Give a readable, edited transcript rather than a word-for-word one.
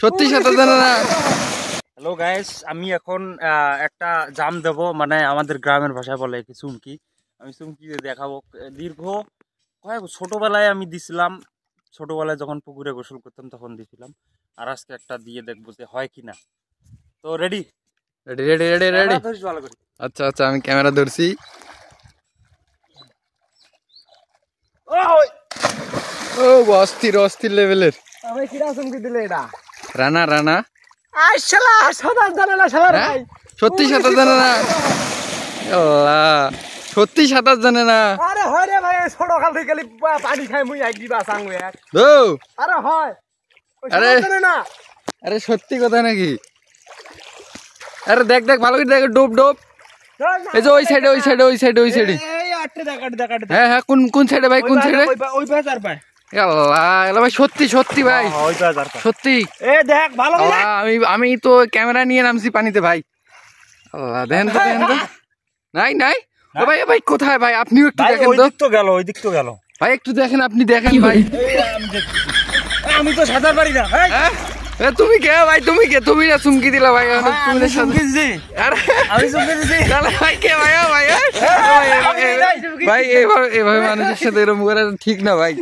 সত্যি সাঁতার জানে না। হ্যালো গাইস, আমি এখন একটা জাম দেব, মানে আমাদের গ্রামের ভাষায় বলে কি চুমকি। আমি চুমকি দেখাবো। দীর্ঘ ছোটবেলায় আমি দিছিলাম, ছোটবেলায় যখন পুকুরে গোসল করতাম তখন দিছিলাম। আর আজকে একটা দিয়ে দেখবো যে হয় কিনা। তো ready ready ready ready ready. ভালো করে। আচ্ছা আচ্ছা, আমি ক্যামেরা ধরছি। ও অস্থির অস্থির লেভেলের। আমি কিরা চুমকি দিলে এটা রানা রানা সাঁতার জানে না শালা ভাই। সত্যি সাঁতার জানে না। আল্লাহ, সত্যি সাঁতার জানে না। আরে হয় রে ভাই, ছোট কাল থেকে খালি পানি খাই মুই এক দিবা সাঙ্গু এক। আরে হয়, আরে জানে না। আরে সত্যি কথা নাকি? আরে দেখ দেখ ভালো করে দেখ, ডোব ডোব। এই যে ওই সাইডে ওই সাইডে ওই সাইডে ওই সাইডে। এই আটে দেখ আটে দেখ আটে। হ্যাঁ হ্যাঁ, কোন কোন সাইডে ভাই, কোন সাইডে? ওই পাশ আর পায়। আল্লাহ আল্লাহ ভাই, সত্যি সত্যি ভাই, ওই পাশ আর পায়। সত্যি। এ দেখ ভালো করে। আল্লাহ, আমি তো ক্যামেরা নিয়ে নামছি পানিতে ভাই। আল্লাহ, দেখেন তো দেখেন তো। নাই নাই ও ভাই, ভাই কোথায় ভাই? আপনিও একটু দেখেন তো। ওই দিক তো গেল, ওই দিক তো গেল ভাই একটু দেখেন, আপনি দেখেন ভাই। আমি তো সাঁতার পারি না। হ্যাঁ তুমি কে ভাই? তুমি কে? তুমি না চুমকি দিলা ভাই। তুমি না চুমকি দিছি? আরে আমি চুমকি দিছি। তাহলে ভাই কে ভাই? ভাই ভাই এভাবে মানুষের সাথে এরকম করা ঠিক না ভাই।